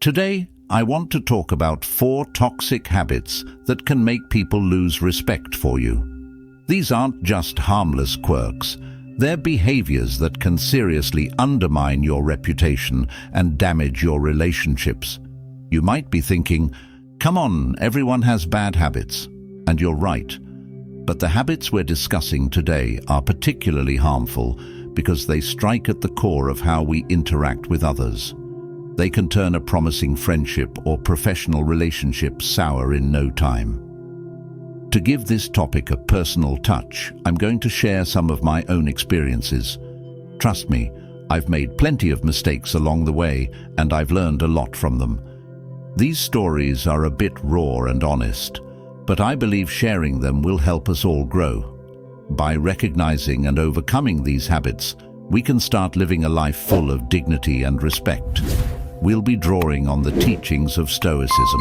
Today, I want to talk about 4 toxic habits that can make people lose respect for you. These aren't just harmless quirks. They're behaviors that can seriously undermine your reputation and damage your relationships. You might be thinking, come on, everyone has bad habits. And you're right. But the habits we're discussing today are particularly harmful because they strike at the core of how we interact with others. They can turn a promising friendship or professional relationship sour in no time. To give this topic a personal touch, I'm going to share some of my own experiences. Trust me, I've made plenty of mistakes along the way, and I've learned a lot from them. These stories are a bit raw and honest, but I believe sharing them will help us all grow. By recognizing and overcoming these habits, we can start living a life full of dignity and respect. We'll be drawing on the teachings of Stoicism,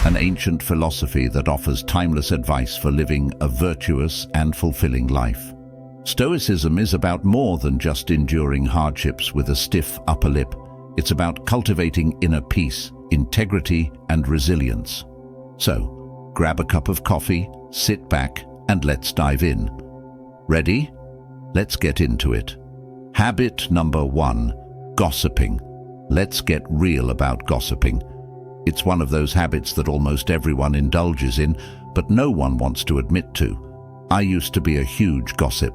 an ancient philosophy that offers timeless advice for living a virtuous and fulfilling life. Stoicism is about more than just enduring hardships with a stiff upper lip. It's about cultivating inner peace, integrity, and resilience. So, grab a cup of coffee, sit back, and let's dive in. Ready? Let's get into it. Habit number 1, gossiping. Let's get real about gossiping. It's one of those habits that almost everyone indulges in, but no one wants to admit to. I used to be a huge gossip,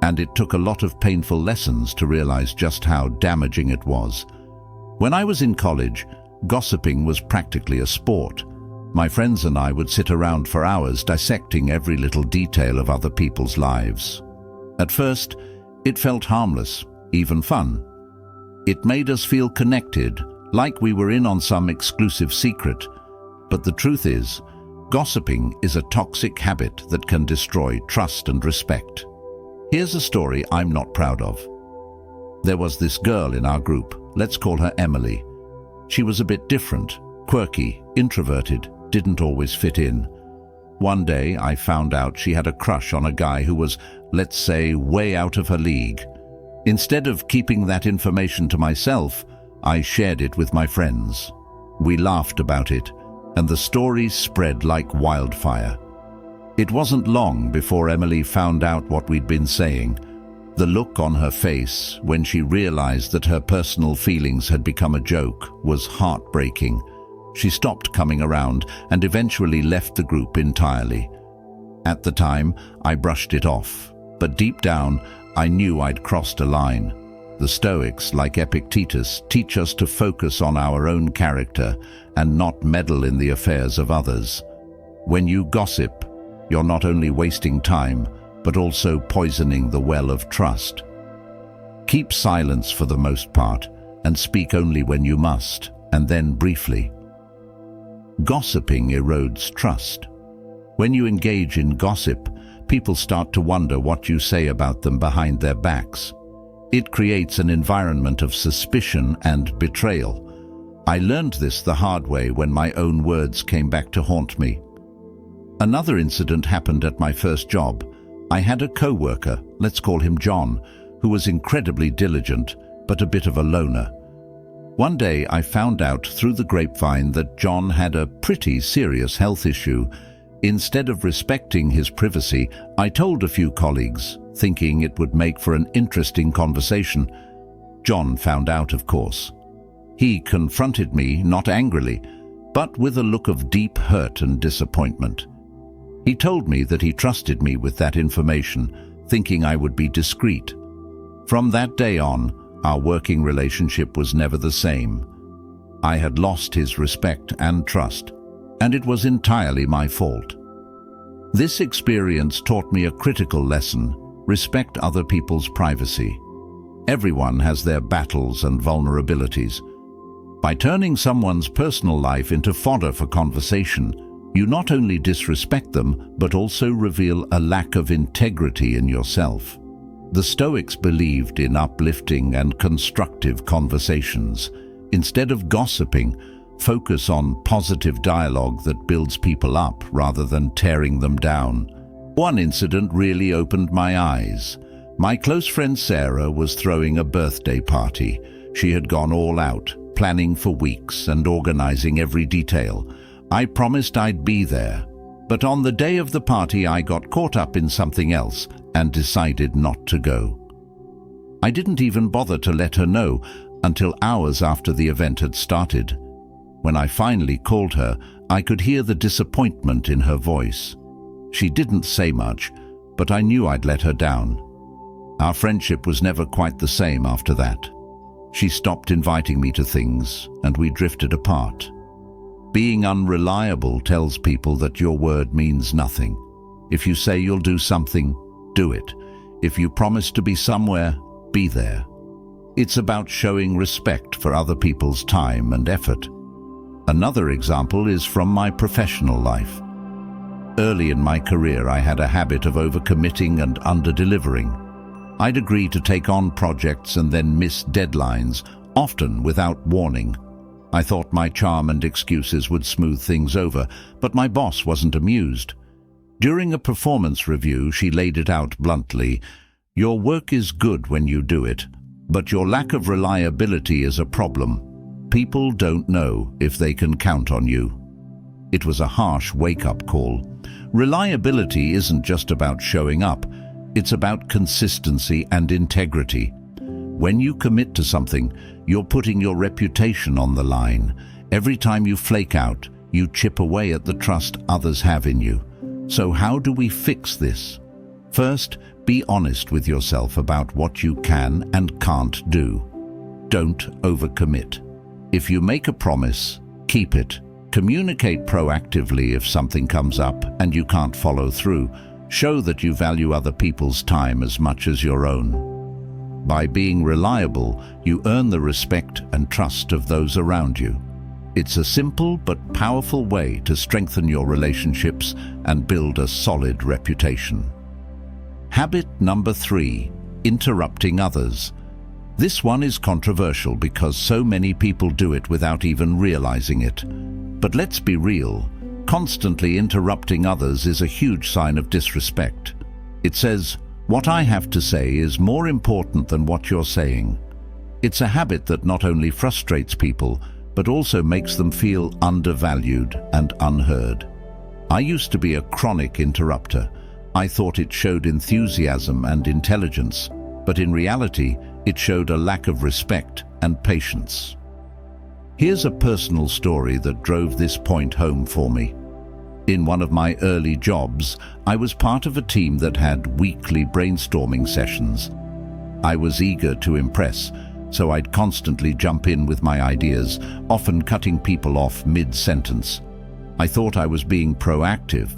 and it took a lot of painful lessons to realize just how damaging it was. When I was in college, gossiping was practically a sport. My friends and I would sit around for hours dissecting every little detail of other people's lives. At first, it felt harmless, even fun. It made us feel connected, like we were in on some exclusive secret. But the truth is, gossiping is a toxic habit that can destroy trust and respect. Here's a story I'm not proud of. There was this girl in our group, let's call her Emily. She was a bit different, quirky, introverted, didn't always fit in. One day I found out she had a crush on a guy who was, let's say, way out of her league. Instead of keeping that information to myself, I shared it with my friends. We laughed about it, and the story spread like wildfire. It wasn't long before Emily found out what we'd been saying. The look on her face when she realized that her personal feelings had become a joke was heartbreaking. She stopped coming around and eventually left the group entirely. At the time, I brushed it off, but deep down, I knew I'd crossed a line. The Stoics, like Epictetus, teach us to focus on our own character and not meddle in the affairs of others. When you gossip, you're not only wasting time, but also poisoning the well of trust. Keep silence for the most part, and speak only when you must, and then briefly. Gossiping erodes trust. When you engage in gossip, people start to wonder what you say about them behind their backs. It creates an environment of suspicion and betrayal. I learned this the hard way when my own words came back to haunt me. Another incident happened at my first job. I had a co-worker, let's call him John, who was incredibly diligent, but a bit of a loner. One day I found out through the grapevine that John had a pretty serious health issue. Instead of respecting his privacy, I told a few colleagues, thinking it would make for an interesting conversation. John found out, of course. He confronted me, not angrily, but with a look of deep hurt and disappointment. He told me that he trusted me with that information, thinking I would be discreet. From that day on, our working relationship was never the same. I had lost his respect and trust, and it was entirely my fault. This experience taught me a critical lesson: respect other people's privacy. Everyone has their battles and vulnerabilities. By turning someone's personal life into fodder for conversation, you not only disrespect them, but also reveal a lack of integrity in yourself. The Stoics believed in uplifting and constructive conversations. Instead of gossiping, focus on positive dialogue that builds people up rather than tearing them down. One incident really opened my eyes. My close friend Sarah was throwing a birthday party. She had gone all out, planning for weeks and organizing every detail. I promised I'd be there, but on the day of the party I got caught up in something else and decided not to go. I didn't even bother to let her know until hours after the event had started. When I finally called her, I could hear the disappointment in her voice. She didn't say much, but I knew I'd let her down. Our friendship was never quite the same after that. She stopped inviting me to things, and we drifted apart. Being unreliable tells people that your word means nothing. If you say you'll do something, do it. If you promise to be somewhere, be there. It's about showing respect for other people's time and effort. Another example is from my professional life. Early in my career, I had a habit of overcommitting and under-delivering. I'd agree to take on projects and then miss deadlines, often without warning. I thought my charm and excuses would smooth things over, but my boss wasn't amused. During a performance review, she laid it out bluntly. "Your work is good when you do it, but your lack of reliability is a problem. People don't know if they can count on you." It was a harsh wake-up call. Reliability isn't just about showing up. It's about consistency and integrity. When you commit to something, you're putting your reputation on the line. Every time you flake out, you chip away at the trust others have in you. So how do we fix this? First, be honest with yourself about what you can and can't do. Don't overcommit. If you make a promise, keep it. Communicate proactively if something comes up and you can't follow through. Show that you value other people's time as much as your own. By being reliable, you earn the respect and trust of those around you. It's a simple but powerful way to strengthen your relationships and build a solid reputation. Habit number 3, interrupting others. This one is controversial because so many people do it without even realizing it. But let's be real, constantly interrupting others is a huge sign of disrespect. It says, "What I have to say is more important than what you're saying." It's a habit that not only frustrates people, but also makes them feel undervalued and unheard. I used to be a chronic interrupter. I thought it showed enthusiasm and intelligence, but in reality, it showed a lack of respect and patience. Here's a personal story that drove this point home for me. In one of my early jobs, I was part of a team that had weekly brainstorming sessions. I was eager to impress, so I'd constantly jump in with my ideas, often cutting people off mid-sentence. I thought I was being proactive,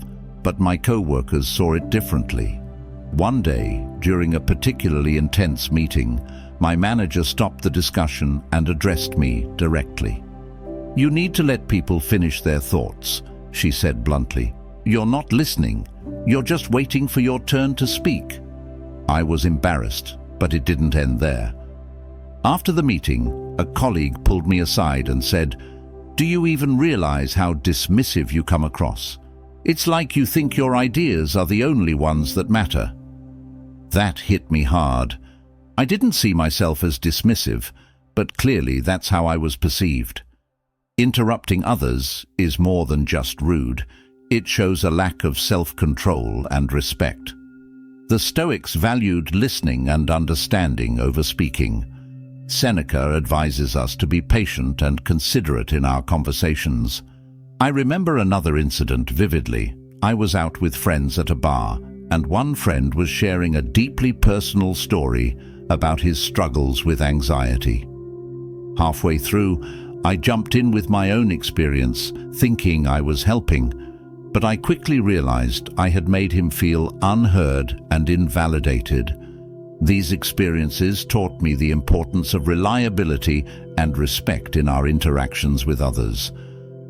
but my co-workers saw it differently. One day, during a particularly intense meeting, my manager stopped the discussion and addressed me directly. "You need to let people finish their thoughts," she said bluntly. "You're not listening. You're just waiting for your turn to speak." I was embarrassed, but it didn't end there. After the meeting, a colleague pulled me aside and said, "Do you even realize how dismissive you come across? It's like you think your ideas are the only ones that matter." That hit me hard. I didn't see myself as dismissive, but clearly that's how I was perceived. Interrupting others is more than just rude. It shows a lack of self-control and respect. The Stoics valued listening and understanding over speaking. Seneca advises us to be patient and considerate in our conversations. I remember another incident vividly. I was out with friends at a bar, and one friend was sharing a deeply personal story about his struggles with anxiety. Halfway through, I jumped in with my own experience, thinking I was helping, but I quickly realized I had made him feel unheard and invalidated. These experiences taught me the importance of reliability and respect in our interactions with others.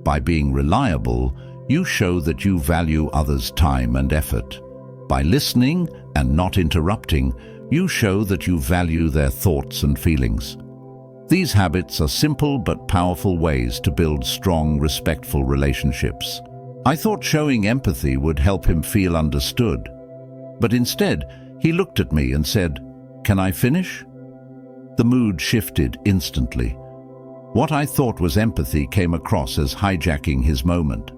By being reliable, you show that you value others' time and effort. By listening and not interrupting, you show that you value their thoughts and feelings. These habits are simple but powerful ways to build strong, respectful relationships. I thought showing empathy would help him feel understood. But instead, he looked at me and said, "Can I finish?" The mood shifted instantly. What I thought was empathy came across as hijacking his moment.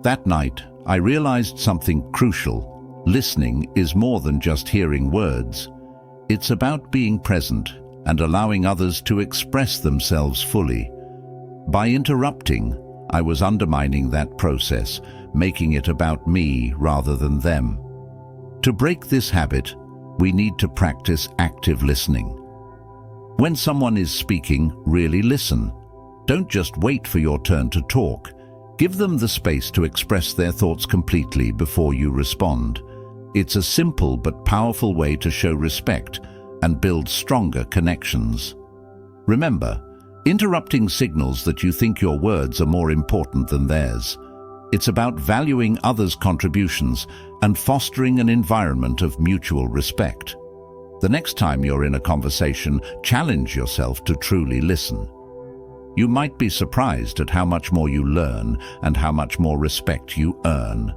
That night, I realized something crucial. Listening is more than just hearing words. It's about being present and allowing others to express themselves fully. By interrupting, I was undermining that process, making it about me rather than them. To break this habit, we need to practice active listening. When someone is speaking, really listen. Don't just wait for your turn to talk. Give them the space to express their thoughts completely before you respond. It's a simple but powerful way to show respect and build stronger connections. Remember, interrupting signals that you think your words are more important than theirs. It's about valuing others' contributions and fostering an environment of mutual respect. The next time you're in a conversation, challenge yourself to truly listen. You might be surprised at how much more you learn and how much more respect you earn.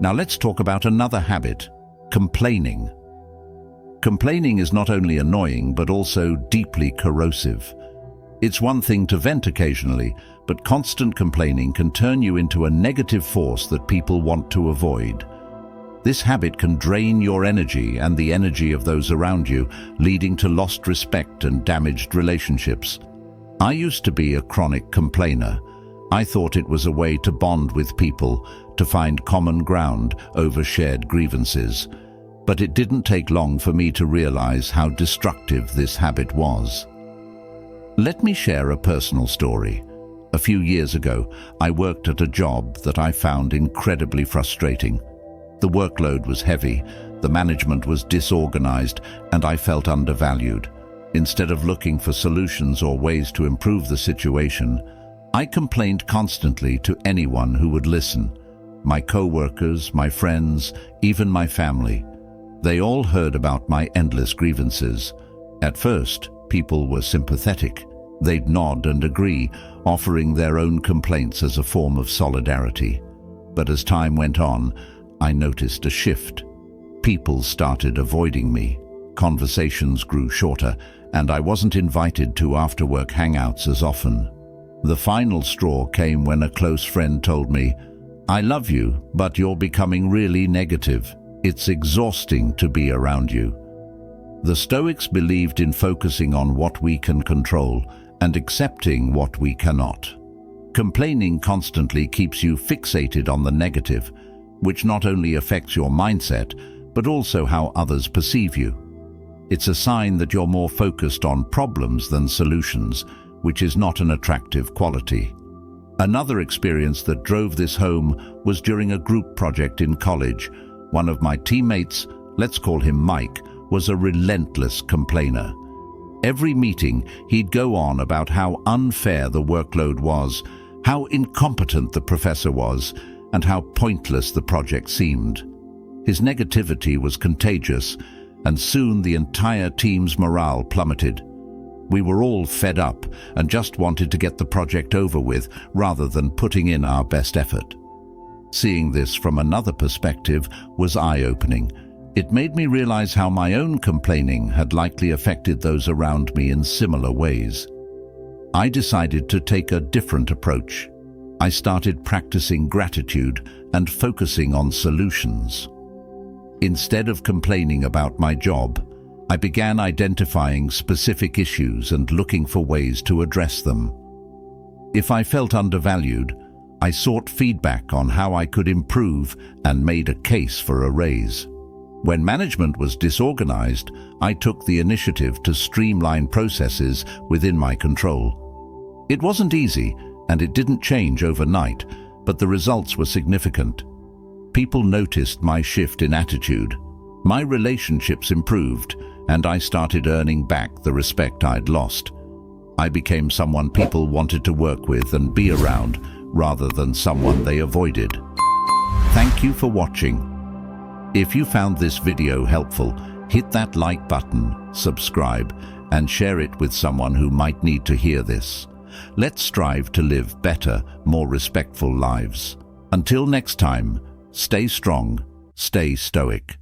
Now let's talk about another habit, complaining. Complaining is not only annoying but also deeply corrosive. It's one thing to vent occasionally, but constant complaining can turn you into a negative force that people want to avoid. This habit can drain your energy and the energy of those around you, leading to lost respect and damaged relationships. I used to be a chronic complainer. I thought it was a way to bond with people, to find common ground over shared grievances. But it didn't take long for me to realize how destructive this habit was. Let me share a personal story. A few years ago, I worked at a job that I found incredibly frustrating. The workload was heavy, the management was disorganized, and I felt undervalued. Instead of looking for solutions or ways to improve the situation, I complained constantly to anyone who would listen. My co-workers, my friends, even my family. They all heard about my endless grievances. At first, people were sympathetic. They'd nod and agree, offering their own complaints as a form of solidarity. But as time went on, I noticed a shift. People started avoiding me. Conversations grew shorter, and I wasn't invited to after-work hangouts as often. The final straw came when a close friend told me, "I love you, but you're becoming really negative. It's exhausting to be around you." The Stoics believed in focusing on what we can control and accepting what we cannot. Complaining constantly keeps you fixated on the negative, which not only affects your mindset, but also how others perceive you. It's a sign that you're more focused on problems than solutions, which is not an attractive quality. Another experience that drove this home was during a group project in college. One of my teammates, let's call him Mike, was a relentless complainer. Every meeting, he'd go on about how unfair the workload was, how incompetent the professor was, and how pointless the project seemed. His negativity was contagious, and soon the entire team's morale plummeted. We were all fed up and just wanted to get the project over with rather than putting in our best effort. Seeing this from another perspective was eye-opening. It made me realize how my own complaining had likely affected those around me in similar ways. I decided to take a different approach. I started practicing gratitude and focusing on solutions. Instead of complaining about my job, I began identifying specific issues and looking for ways to address them. If I felt undervalued, I sought feedback on how I could improve and made a case for a raise. When management was disorganized, I took the initiative to streamline processes within my control. It wasn't easy, and it didn't change overnight, but the results were significant. People noticed my shift in attitude. My relationships improved, and I started earning back the respect I'd lost. I became someone people wanted to work with and be around, rather than someone they avoided. Thank you for watching. If you found this video helpful, hit that like button, subscribe, and share it with someone who might need to hear this. Let's strive to live better, more respectful lives. Until next time, stay strong, stay stoic.